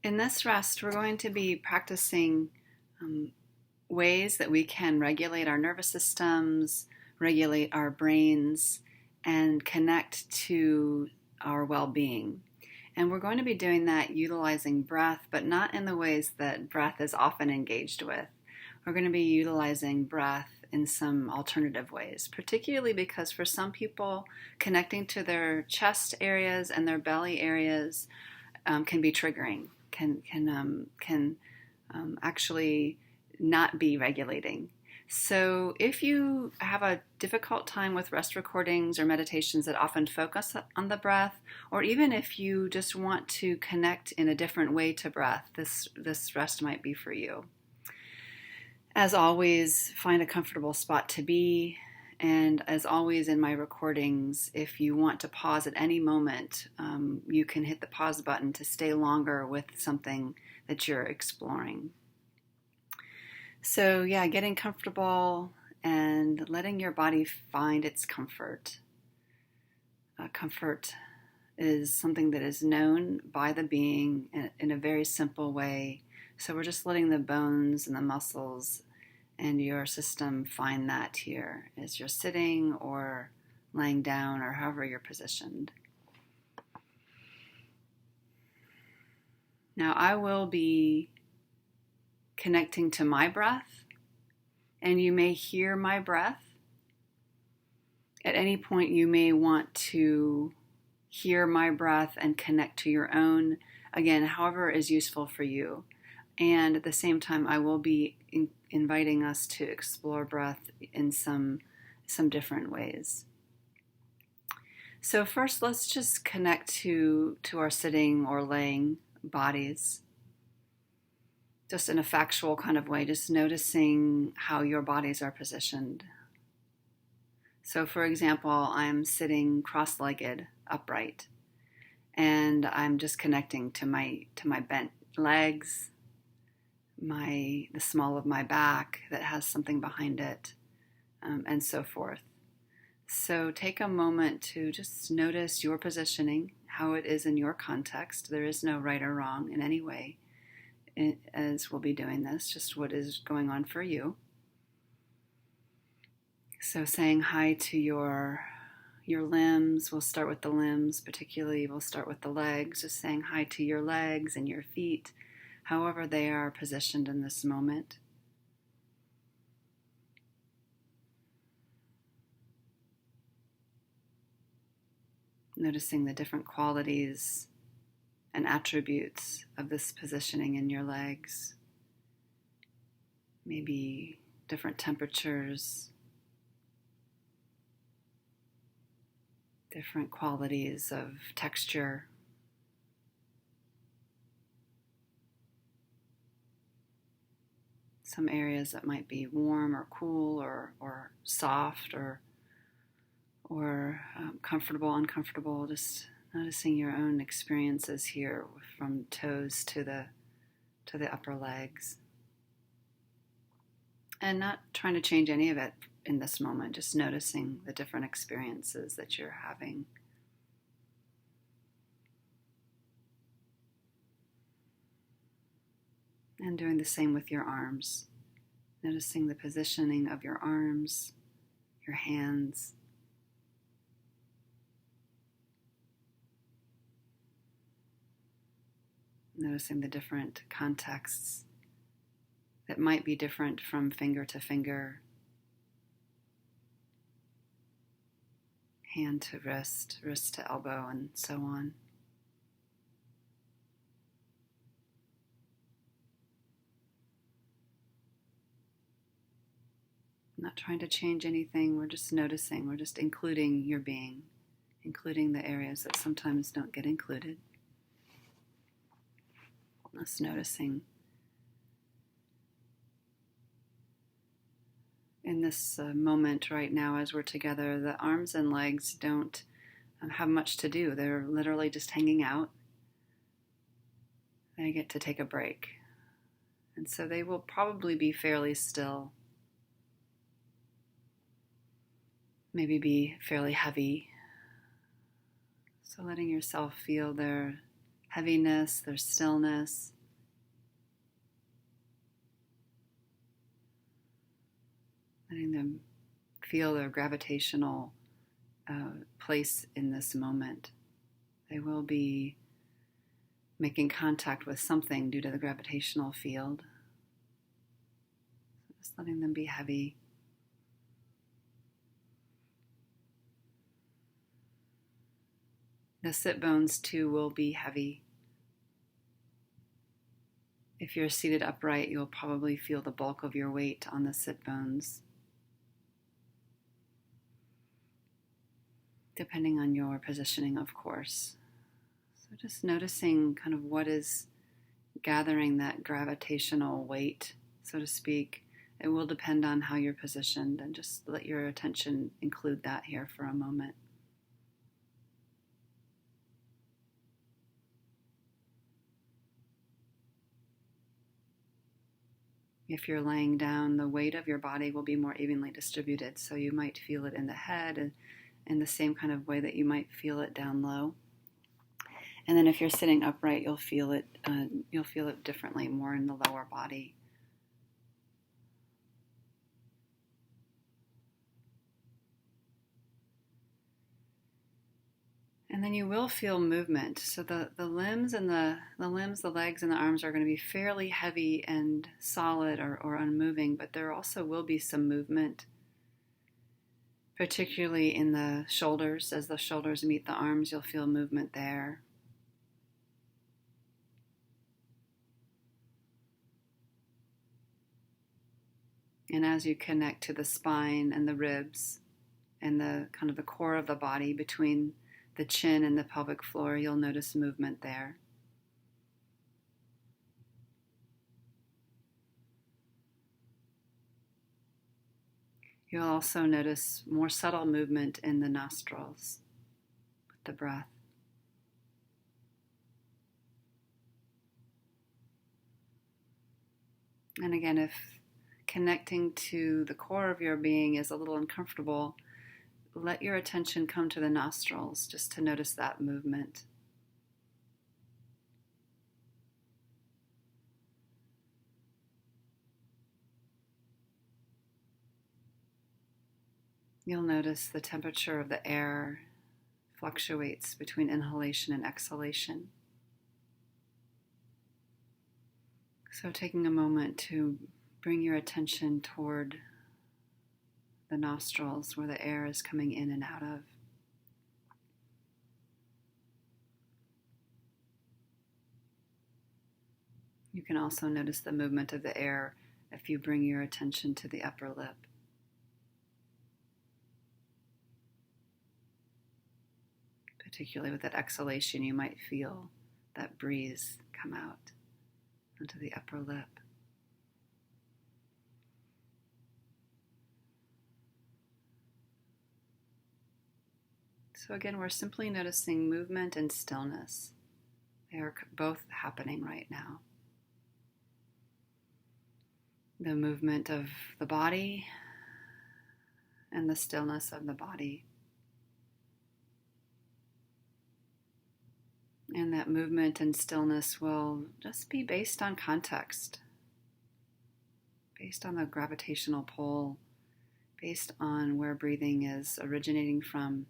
In this rest, we're going to be practicing um, ways that we can regulate our nervous systems, regulate our brains, and connect to our well being. And we're going to be doing that utilizing breath, but not in the ways that breath is often engaged with. We're going to be utilizing breath in some alternative ways, particularly because for some people, connecting to their chest areas and their belly areas can be triggering, can actually not be regulating. So if you have a difficult time with rest recordings or meditations that often focus on the breath, or even if you just want to connect in a different way to breath, this rest might be for you. As always, find a comfortable spot to be. And as always in my recordings, if you want to pause at any moment, you can hit the pause button to stay longer with something that you're exploring. So, yeah, getting comfortable and letting your body find its comfort. Comfort is something that is known by the being in a very simple way. So, we're just letting the bones and the muscles and your system find that here as you're sitting or laying down or however you're positioned. Now, I will be connecting to my breath, and you may hear my breath. At any point, you may want to hear my breath and connect to your own, again, however is useful for you. And at the same time, I will be inviting us to explore breath in some different ways. So first, let's just connect to our sitting or laying bodies, just in a factual kind of way, just noticing how your bodies are positioned. So for example, I'm sitting cross-legged, upright, and I'm just connecting to my bent legs, the small of my back that has something behind it, and so forth. So take a moment to just notice your positioning, how it is in your context. There is no right or wrong in any way as we'll be doing this, just what is going on for you. So saying hi to your limbs, we'll start with the limbs, particularly we'll start with the legs, just saying hi to your legs and your feet, however they are positioned in this moment. Noticing the different qualities and attributes of this positioning in your legs. Maybe different temperatures, different qualities of texture. Some areas that might be warm or cool or soft or comfortable, uncomfortable. Just noticing your own experiences here from toes to the upper legs. And not trying to change any of it in this moment, just noticing the different experiences that you're having. And doing the same with your arms. Noticing the positioning of your arms, your hands. Noticing the different contexts that might be different from finger to finger, hand to wrist, wrist to elbow, and so on. Not trying to change anything, we're just noticing, we're just including your being, including the areas that sometimes don't get included. Just noticing. In this moment right now as we're together, the arms and legs don't have much to do. They're literally just hanging out. They get to take a break. And so they will probably be fairly still. Maybe be fairly heavy. So letting yourself feel their heaviness, there's stillness. Letting them feel their gravitational place in this moment. They will be making contact with something due to the gravitational field. So just letting them be heavy. The sit bones too will be heavy. If you're seated upright, you'll probably feel the bulk of your weight on the sit bones, depending on your positioning, of course. So just noticing kind of what is gathering that gravitational weight, so to speak. It will depend on how you're positioned, and just let your attention include that here for a moment. If you're laying down, the weight of your body will be more evenly distributed, so you might feel it in the head in the same kind of way that you might feel it down low. And then if you're sitting upright, you'll feel it differently, more in the lower body. And then you will feel movement. So the limbs and the legs and the arms are going to be fairly heavy and solid or unmoving, but there also will be some movement, particularly in the shoulders. As the shoulders meet the arms, you'll feel movement there. And as you connect to the spine and the ribs and the kind of the core of the body between the chin and the pelvic floor, you'll notice movement there. You'll also notice more subtle movement in the nostrils with the breath. And again, if connecting to the core of your being is a little uncomfortable, let your attention come to the nostrils, just to notice that movement. You'll notice the temperature of the air fluctuates between inhalation and exhalation. So taking a moment to bring your attention toward the nostrils, where the air is coming in and out of. You can also notice the movement of the air if you bring your attention to the upper lip. Particularly with that exhalation, you might feel that breeze come out onto the upper lip. So again, we're simply noticing movement and stillness. They are both happening right now. The movement of the body and the stillness of the body. And that movement and stillness will just be based on context, based on the gravitational pull, based on where breathing is originating from.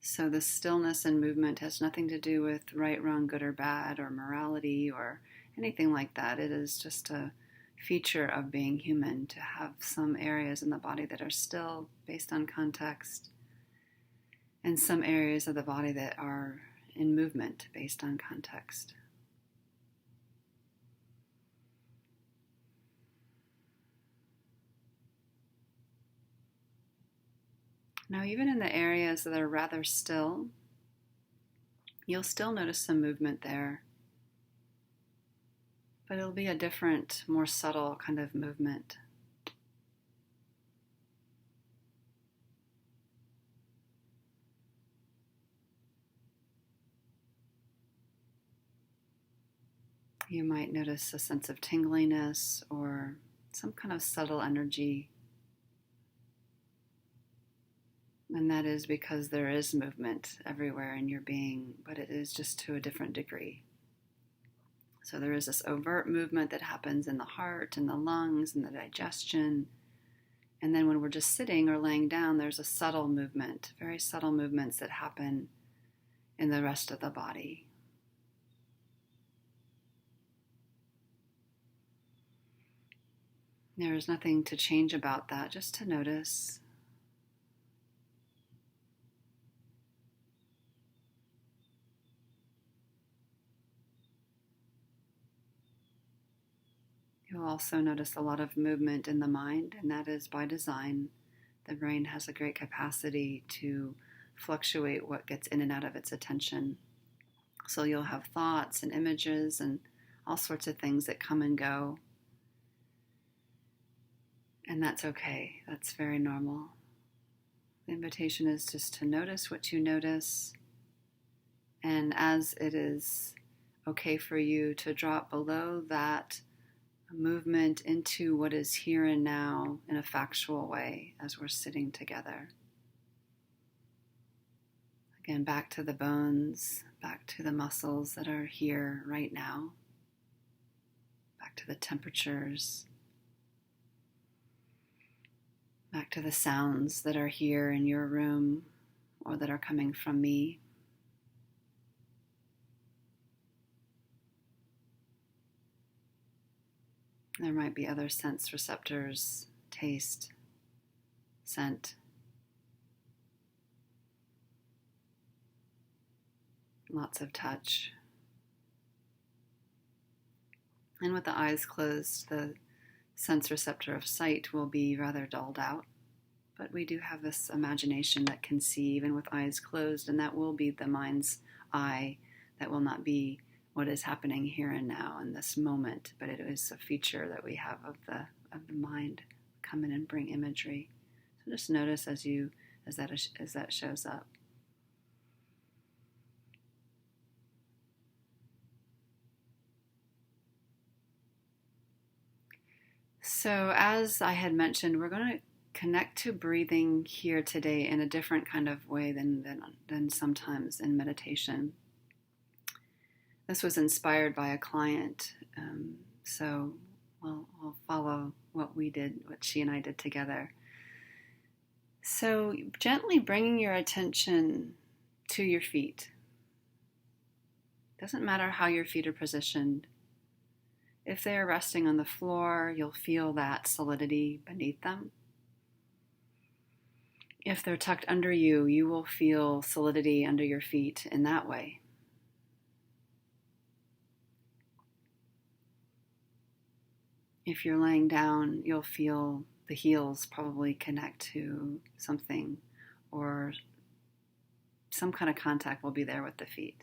So the stillness and movement has nothing to do with right, wrong, good or bad, or morality, or anything like that. It is just a feature of being human to have some areas in the body that are still based on context, and some areas of the body that are in movement based on context. Now, even in the areas that are rather still, you'll still notice some movement there, but it'll be a different, more subtle kind of movement. You might notice a sense of tingliness or some kind of subtle energy And that is because there is movement everywhere in your being, but it is just to a different degree. So there is this overt movement that happens in the heart and the lungs and the digestion. And then when we're just sitting or laying down, there's a subtle movement, very subtle movements that happen in the rest of the body. There is nothing to change about that, just to notice. You'll also notice a lot of movement in the mind, and that is by design. The brain has a great capacity to fluctuate what gets in and out of its attention. So you'll have thoughts and images and all sorts of things that come and go. And that's okay. That's very normal. The invitation is just to notice what you notice. And as it is okay for you to drop below that movement into what is here and now in a factual way as we're sitting together. Again, back to the bones, back to the muscles that are here right now, back to the temperatures, back to the sounds that are here in your room or that are coming from me. There might be other sense receptors, taste, scent, lots of touch. And with the eyes closed, the sense receptor of sight will be rather dulled out. But we do have this imagination that can see even with eyes closed, and that will be the mind's eye. That will not be what is happening here and now in this moment, but it is a feature that we have of the mind come in and bring imagery. So just notice as that shows up. So as I had mentioned, we're going to connect to breathing here today in a different kind of way than sometimes in meditation. This was inspired by a client, so we'll follow what she and I did together. So gently bringing your attention to your feet. Doesn't matter how your feet are positioned. If they are resting on the floor, you'll feel that solidity beneath them. If they're tucked under you, you will feel solidity under your feet in that way. If you're laying down, you'll feel the heels probably connect to something, or some kind of contact will be there with the feet.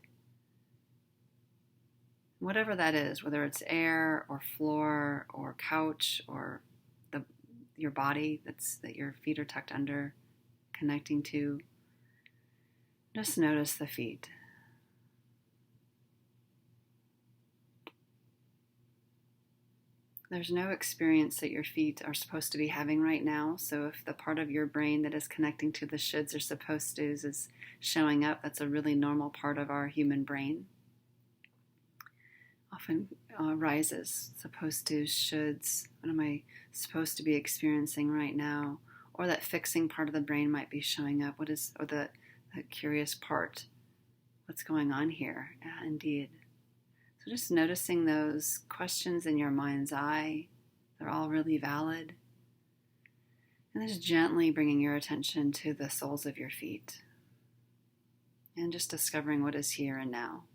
Whatever that is, whether it's air or floor or couch or your body that your feet are tucked under, connecting to, just notice the feet. There's no experience that your feet are supposed to be having right now. So if the part of your brain that is connecting to the shoulds or supposed to's is showing up, that's a really normal part of our human brain. Often rises, supposed to, shoulds, what am I supposed to be experiencing right now? Or that fixing part of the brain might be showing up. Or the curious part, what's going on here? Yeah, indeed. So just noticing those questions in your mind's eye, they're all really valid. And just gently bringing your attention to the soles of your feet. And just discovering what is here and now.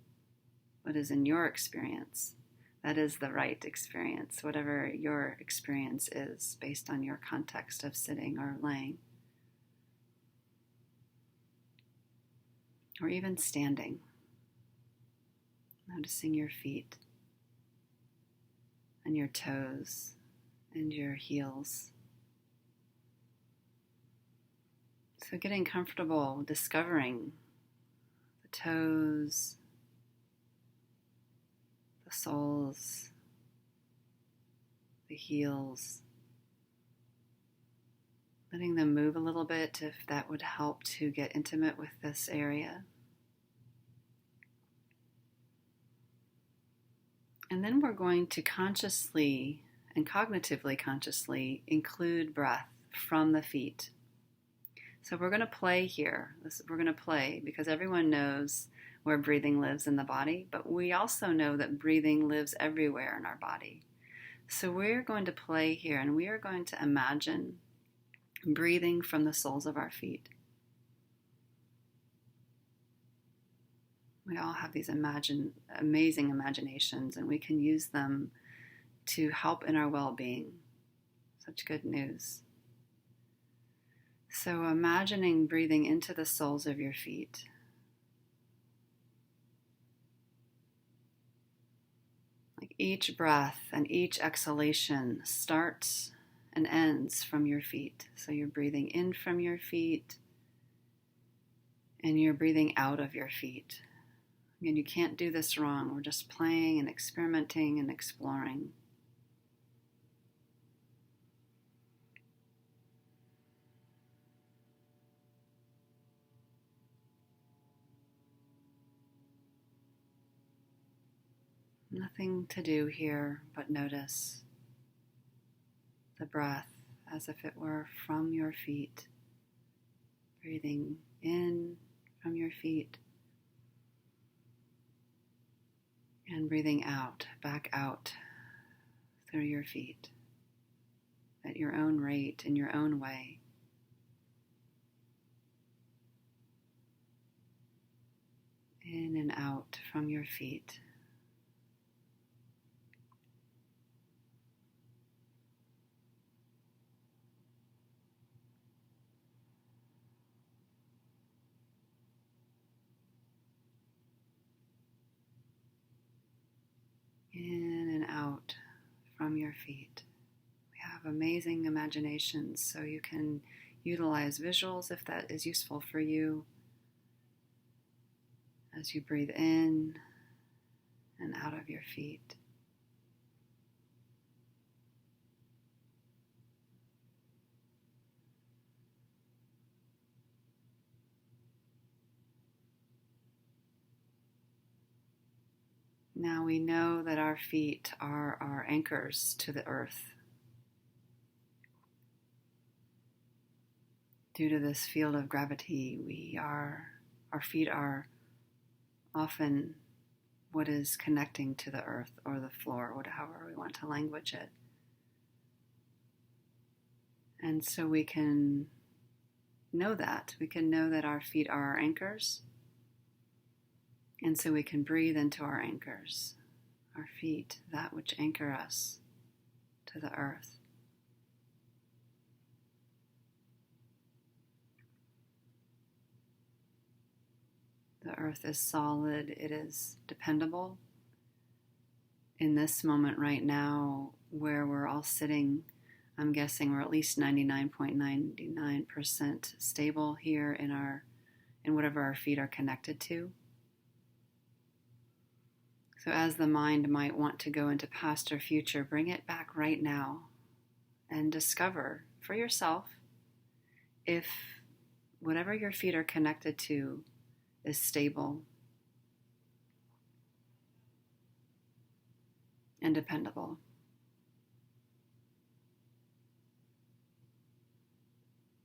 What is in your experience. That is the right experience, whatever your experience is based on your context of sitting or laying. Or even standing. Noticing your feet and your toes and your heels. So getting comfortable discovering the toes, the soles, the heels, letting them move a little bit if that would help to get intimate with this area. And then we're going to consciously and cognitively consciously include breath from the feet. So we're going to play here. We're going to play because everyone knows where breathing lives in the body, but we also know that breathing lives everywhere in our body. So we're going to play here and we are going to imagine breathing from the soles of our feet. We all have these amazing imaginations, and we can use them to help in our well-being. Such good news. So imagining breathing into the soles of your feet. Like each breath and each exhalation starts and ends from your feet. So you're breathing in from your feet and you're breathing out of your feet. Again, you can't do this wrong. We're just playing and experimenting and exploring. Nothing to do here but notice the breath as if it were from your feet. Breathing in from your feet. And breathing out, back out through your feet at your own rate, in your own way. In and out from your feet. In and out from your feet. We have amazing imaginations, so you can utilize visuals if that is useful for you as you breathe in and out of your feet. Now we know that our feet are our anchors to the earth. Due to this field of gravity, our feet are often what is connecting to the earth or the floor, or however we want to language it. And so we can know that. We can know that our feet are our anchors. And so we can breathe into our anchors, our feet, that which anchor us to the earth. The earth is solid, it is dependable. In this moment right now, where we're all sitting, I'm guessing we're at least 99.99% stable here in whatever our feet are connected to. So as the mind might want to go into past or future, bring it back right now and discover for yourself if whatever your feet are connected to is stable and dependable.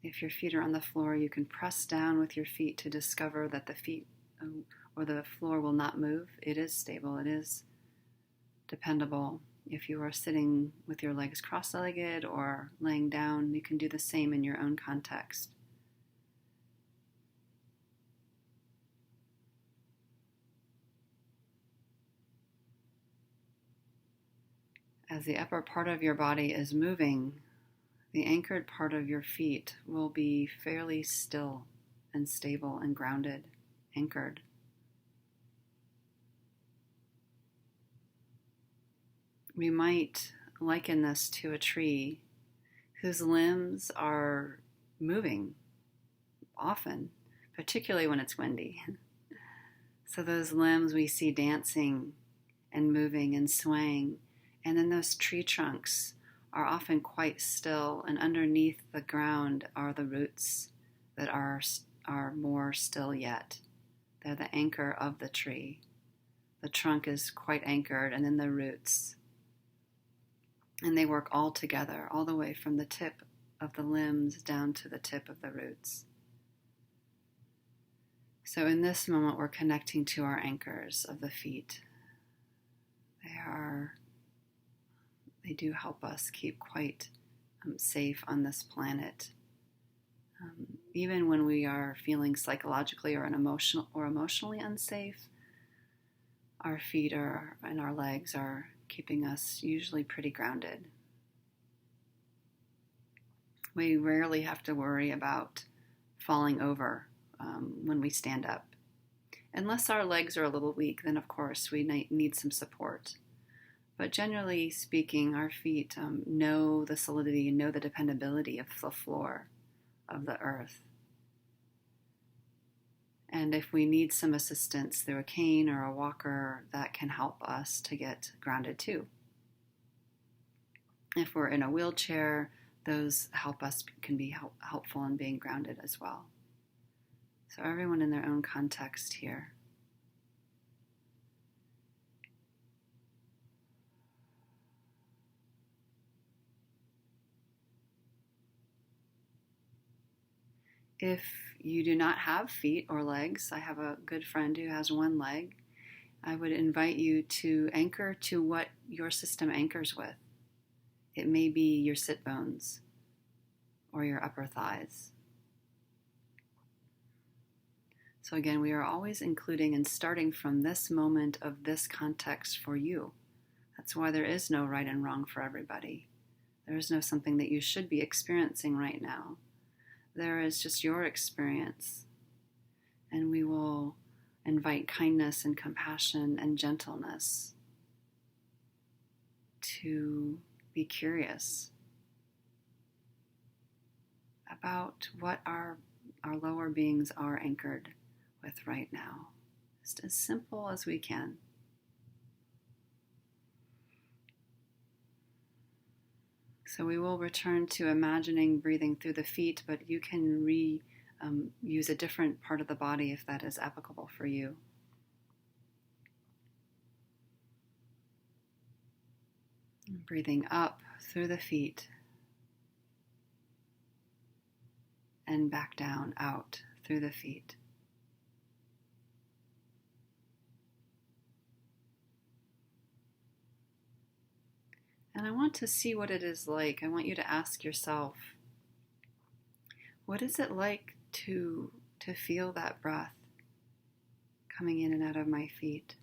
If your feet are on the floor, you can press down with your feet to discover that the feet or the floor will not move. It is stable, it is dependable. If you are sitting with your legs cross-legged or laying down, you can do the same in your own context. As the upper part of your body is moving, the anchored part of your feet will be fairly still and stable and grounded, anchored. We might liken this to a tree whose limbs are moving often, particularly when it's windy. So those limbs we see dancing and moving and swaying, and then those tree trunks are often quite still, and underneath the ground are the roots that are more still yet. They're the anchor of the tree. The trunk is quite anchored, and then the roots. And they work all together, all the way from the tip of the limbs down to the tip of the roots. So in this moment, we're connecting to our anchors of the feet. They do help us keep quite safe on this planet. Even when we are feeling psychologically or emotionally unsafe, our feet and our legs are keeping us usually pretty grounded. We rarely have to worry about falling over when we stand up. Unless our legs are a little weak, then of course we need some support. But generally speaking, our feet know the solidity and know the dependability of the floor of the earth. And if we need some assistance through a cane or a walker, that can help us to get grounded too. If we're in a wheelchair, those can be helpful in being grounded as well. So everyone in their own context here. If you do not have feet or legs, I have a good friend who has one leg. I would invite you to anchor to what your system anchors with. It may be your sit bones or your upper thighs. So again, we are always including and starting from this moment of this context for you. That's why there is no right and wrong for everybody. There is no something that you should be experiencing right now. There is just your experience. And we will invite kindness and compassion and gentleness to be curious about what our lower beings are anchored with right now. Just as simple as we can. So we will return to imagining breathing through the feet, but you can use a different part of the body if that is applicable for you. Breathing up through the feet and back down, out through the feet. And I want to see what it is like. I want you to ask yourself, what is it like to feel that breath coming in and out of my feet?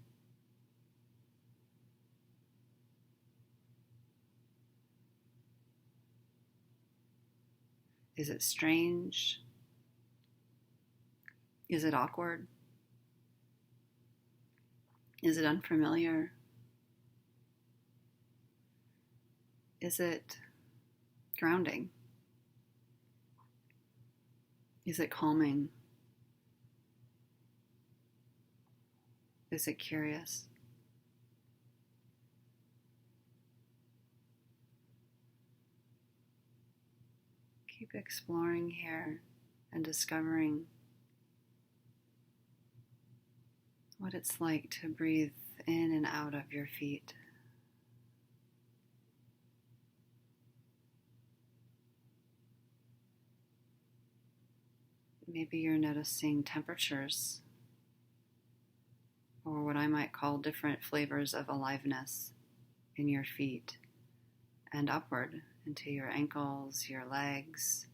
Is it strange? Is it awkward? Is it unfamiliar? Is it grounding? Is it calming? Is it curious? Keep exploring here and discovering what it's like to breathe in and out of your feet. Maybe you're noticing temperatures, or what I might call different flavors of aliveness in your feet and upward into your ankles, your legs.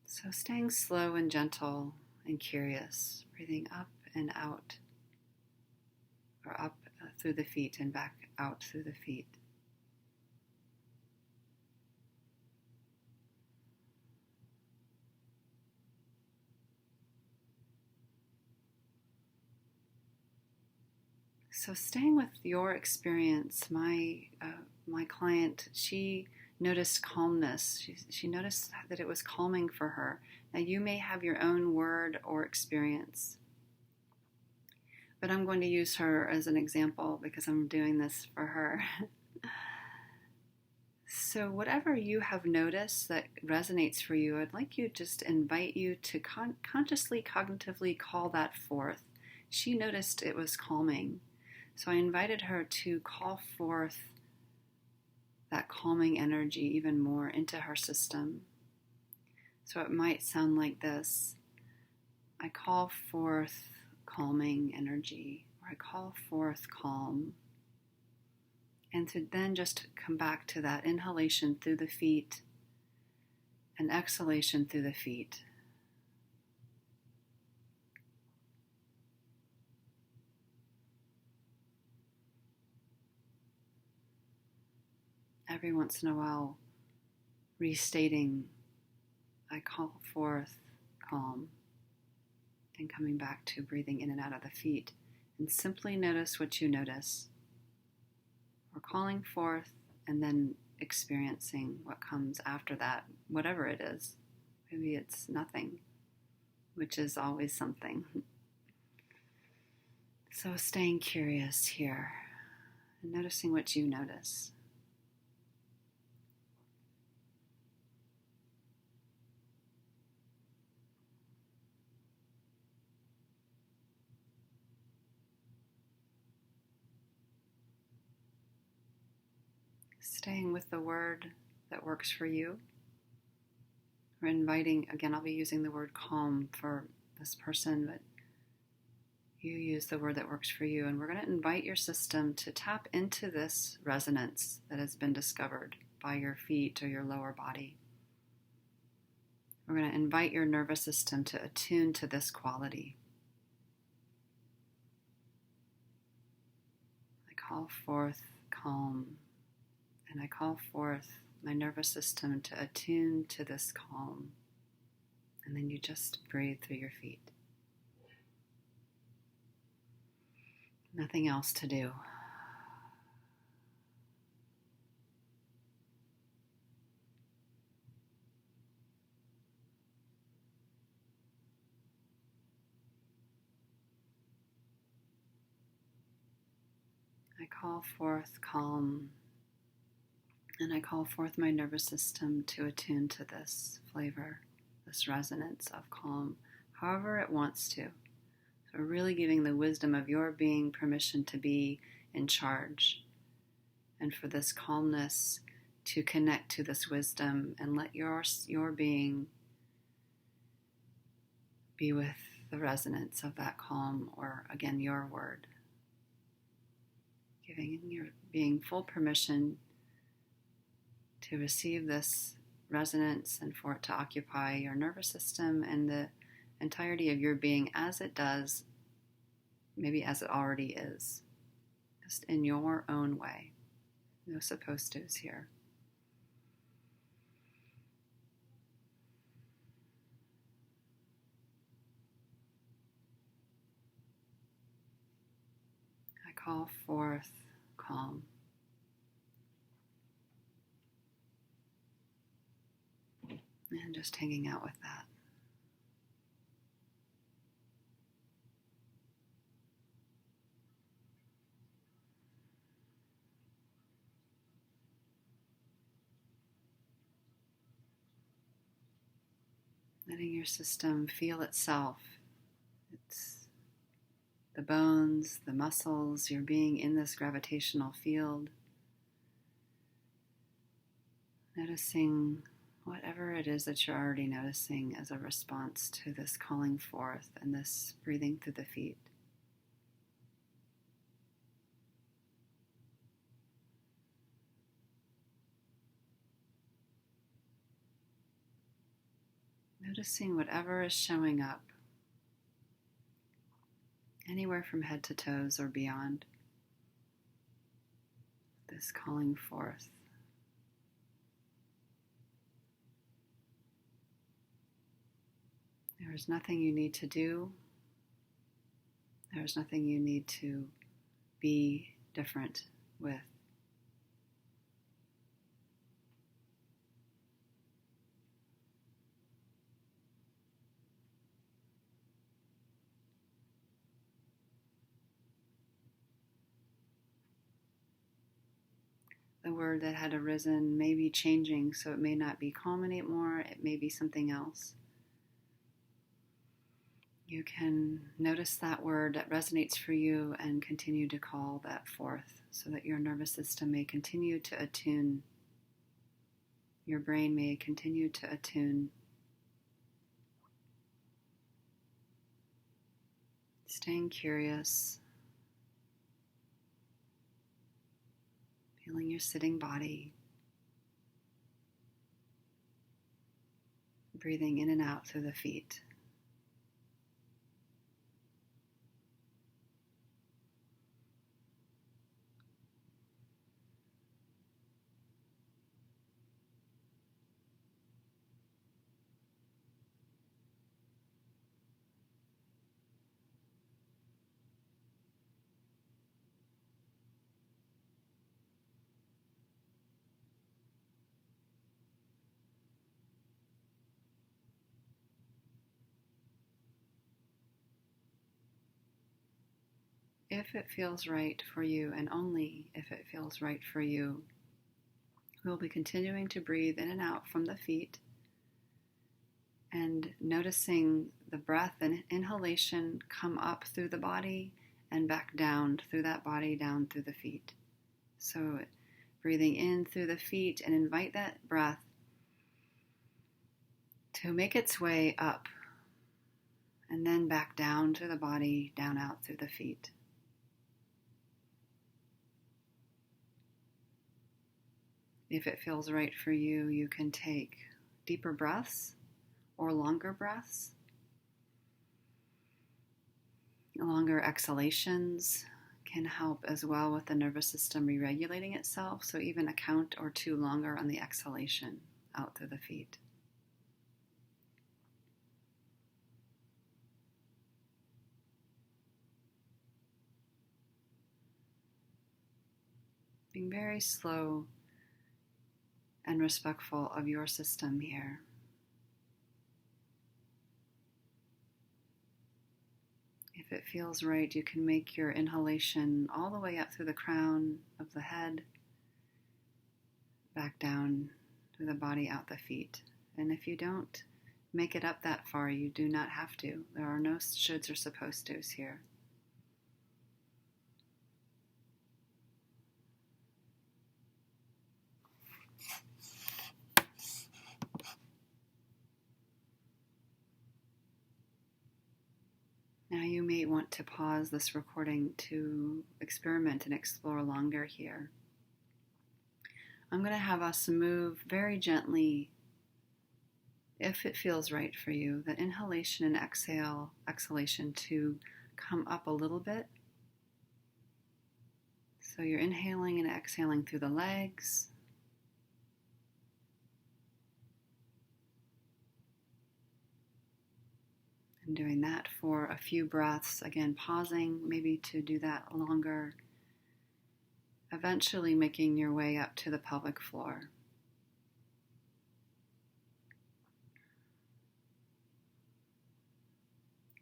So staying slow and gentle and curious, breathing up and out, or up through the feet and back out through the feet. So staying with your experience, my client, she noticed calmness. She noticed that it was calming for her. Now you may have your own word or experience, but I'm going to use her as an example because I'm doing this for her. So, whatever you have noticed that resonates for you, I'd like you just invite you to consciously, cognitively call that forth. She noticed it was calming. So, I invited her to call forth that calming energy even more into her system. So, it might sound like this: I call forth calming energy, or I call forth calm. And to then just come back to that inhalation through the feet and exhalation through the feet. Every once in a while, restating, I call forth calm, and coming back to breathing in and out of the feet. And simply notice what you notice. We're calling forth and then experiencing what comes after that, whatever it is. Maybe it's nothing, which is always something. So staying curious here and noticing what you notice. Staying with the word that works for you. We're inviting, again, I'll be using the word calm for this person, but you use the word that works for you. And we're going to invite your system to tap into this resonance that has been discovered by your feet or your lower body. We're going to invite your nervous system to attune to this quality. I call forth calm, and I call forth my nervous system to attune to this calm. And then you just breathe through your feet. Nothing else to do. I call forth calm, and I call forth my nervous system to attune to this flavor, this resonance of calm, however it wants to. So really giving the wisdom of your being permission to be in charge, and for this calmness to connect to this wisdom and let your being be with the resonance of that calm, or again, your word. Giving your being full permission to receive this resonance and for it to occupy your nervous system and the entirety of your being as it does, maybe as it already is, just in your own way. No supposed to's here. I call forth calm. And just hanging out with that. Letting your system feel itself. It's the bones, the muscles, your being in this gravitational field. Noticing whatever it is that you're already noticing as a response to this calling forth and this breathing through the feet. Noticing whatever is showing up, anywhere from head to toes or beyond, this calling forth. There is nothing you need to do. There is nothing you need to be different with. The the word that had arisen may be changing, so it may not be calm anymore, it may be something else. You can notice that word that resonates for you and continue to call that forth so that your nervous system may continue to attune. Your brain may continue to attune. Staying curious. Feeling your sitting body. Breathing in and out through the feet. If it feels right for you, and only if it feels right for you, we'll be continuing to breathe in and out from the feet and noticing the breath and inhalation come up through the body and back down through that body, down through the feet. So breathing in through the feet and invite that breath to make its way up and then back down through the body, down out through the feet. If it feels right for you, you can take deeper breaths or longer breaths. Longer exhalations can help as well with the nervous system re-regulating itself, so even a count or two longer on the exhalation out through the feet. Being very slow and respectful of your system here. If it feels right, you can make your inhalation all the way up through the crown of the head, back down through the body, out the feet. And if you don't make it up that far, you do not have to. There are no shoulds or supposed tos here. Now you may want to pause this recording to experiment and explore longer here. I'm going to have us move very gently, if it feels right for you, that inhalation and exhalation to come up a little bit. So you're inhaling and exhaling through the legs. And doing that for a few breaths, again pausing maybe to do that longer, eventually making your way up to the pelvic floor.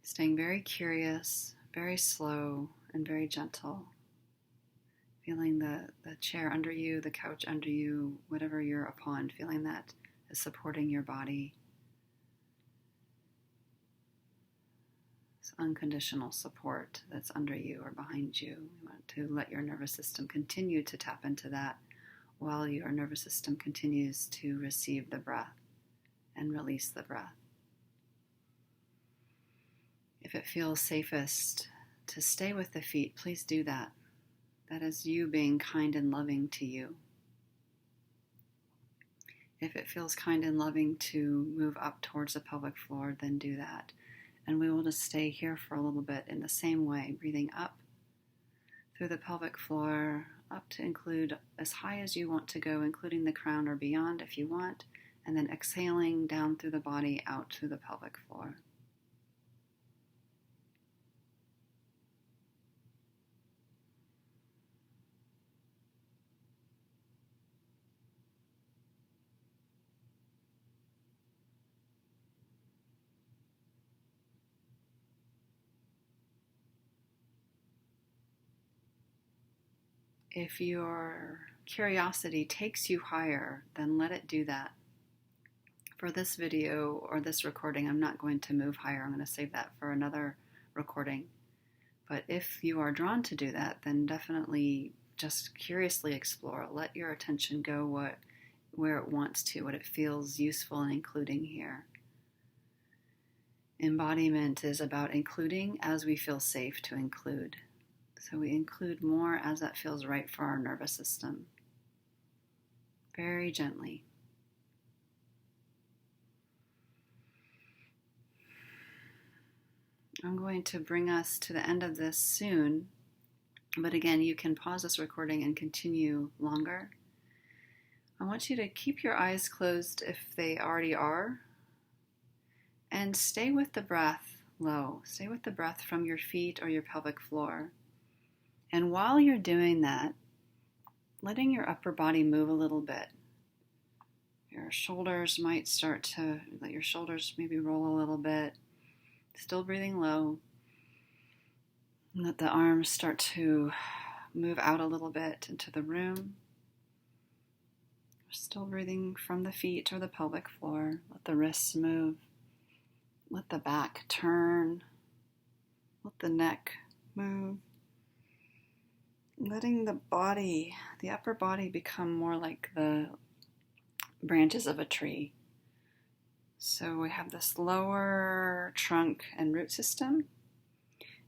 Staying very curious, very slow, and very gentle. Feeling the chair under you, the couch under you, whatever you're upon, feeling that is supporting your body. Unconditional support that's under you or behind you. You want to let your nervous system continue to tap into that while your nervous system continues to receive the breath and release the breath. If it feels safest to stay with the feet, please do that. That is you being kind and loving to you. If it feels kind and loving to move up towards the pelvic floor, then do that. And we will just stay here for a little bit in the same way, breathing up through the pelvic floor, up to include as high as you want to go, including the crown or beyond if you want, and then exhaling down through the body, out through the pelvic floor. if your curiosity takes you higher, then let it do that. For this video or this recording, I'm not going to move higher. I'm going to save that for another recording. But if you are drawn to do that, then definitely just curiously explore. Let your attention go where it wants to, what it feels useful in including here. Embodiment is about including as we feel safe to include. So we include more as that feels right for our nervous system. Very gently. I'm going to bring us to the end of this soon, but again, you can pause this recording and continue longer. I want you to keep your eyes closed if they already are, and stay with the breath low. Stay with the breath from your feet or your pelvic floor. And while you're doing that, letting your upper body move a little bit. Your shoulders might start to, let your shoulders maybe roll a little bit. Still breathing low. Let the arms start to move out a little bit into the room. Still breathing from the feet or the pelvic floor. Let the wrists move. Let the back turn. Let the neck move. Letting the body, the upper body, become more like the branches of a tree. So we have this lower trunk and root system,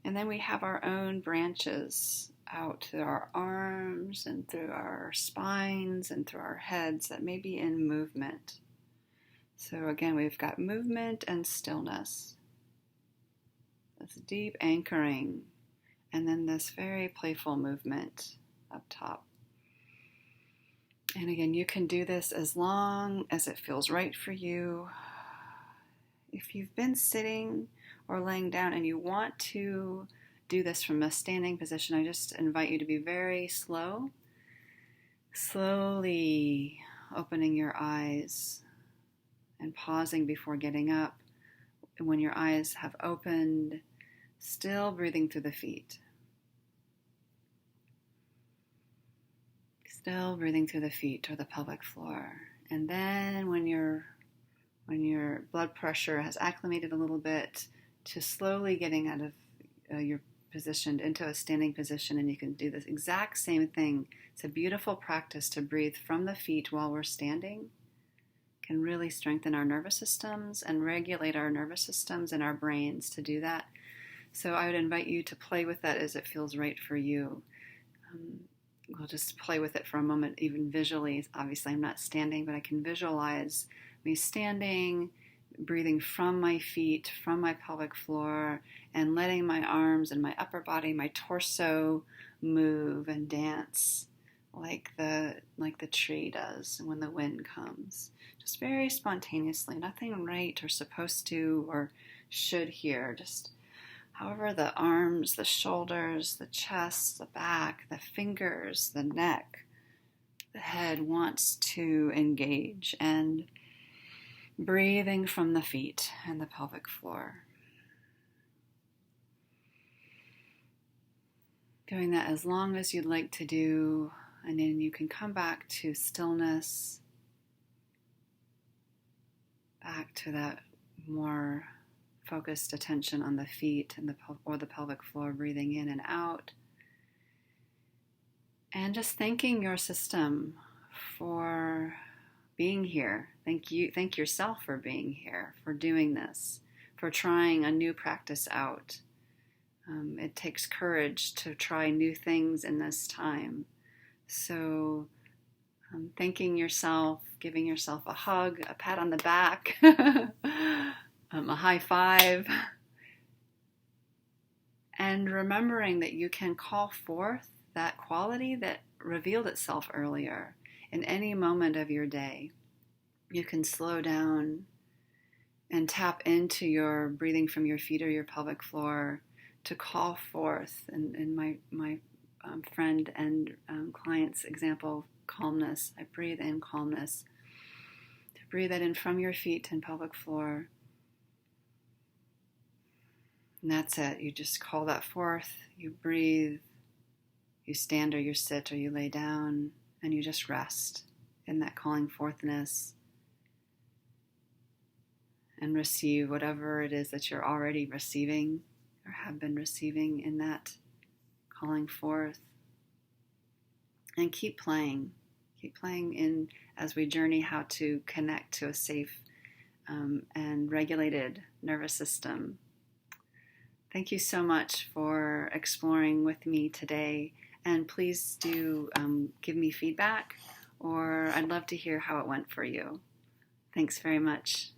and then we have our own branches out through our arms and through our spines and through our heads that may be in movement. So again, we've got movement and stillness. This deep anchoring, and then this very playful movement up top. And again, you can do this as long as it feels right for you. If you've been sitting or laying down and you want to do this from a standing position, I just invite you to be very slow. Slowly opening your eyes and pausing before getting up. And when your eyes have opened, still breathing through the feet. Still breathing through the feet or the pelvic floor. And then when your blood pressure has acclimated a little bit, to slowly getting out of your position into a standing position, and you can do this exact same thing. It's a beautiful practice to breathe from the feet while we're standing. It can really strengthen our nervous systems and regulate our nervous systems and our brains to do that. So I would invite you to play with that as it feels right for you. We'll just play with it for a moment, even visually. Obviously, I'm not standing, but I can visualize me standing, breathing from my feet, from my pelvic floor, and letting my arms and my upper body, my torso move and dance like the tree does when the wind comes. Just very spontaneously, nothing right or supposed to or should here. Just however the arms, the shoulders, the chest, the back, the fingers, the neck, the head wants to engage, and breathing from the feet and the pelvic floor. Doing that as long as you'd like to do, and then you can come back to stillness, back to that more focused attention on the feet and the pelvic floor, breathing in and out. And just thanking your system for being here. Thank yourself for being here, for doing this, for trying a new practice out. It takes courage to try new things in this time. So thanking yourself, giving yourself a hug, a pat on the back, a high five, and remembering that you can call forth that quality that revealed itself earlier in any moment of your day. You can slow down and tap into your breathing from your feet or your pelvic floor to call forth, in my friend and client's example, calmness. I breathe in calmness. To breathe that in from your feet and pelvic floor. And that's it. You just call that forth. You breathe You stand or you sit or you lay down, and you just rest in that calling forthness and receive whatever it is that you're already receiving or have been receiving in that calling forth. And keep playing in as we journey how to connect to a safe and regulated nervous system. Thank you so much for exploring with me today, and please do give me feedback, or I'd love to hear how it went for you. Thanks very much.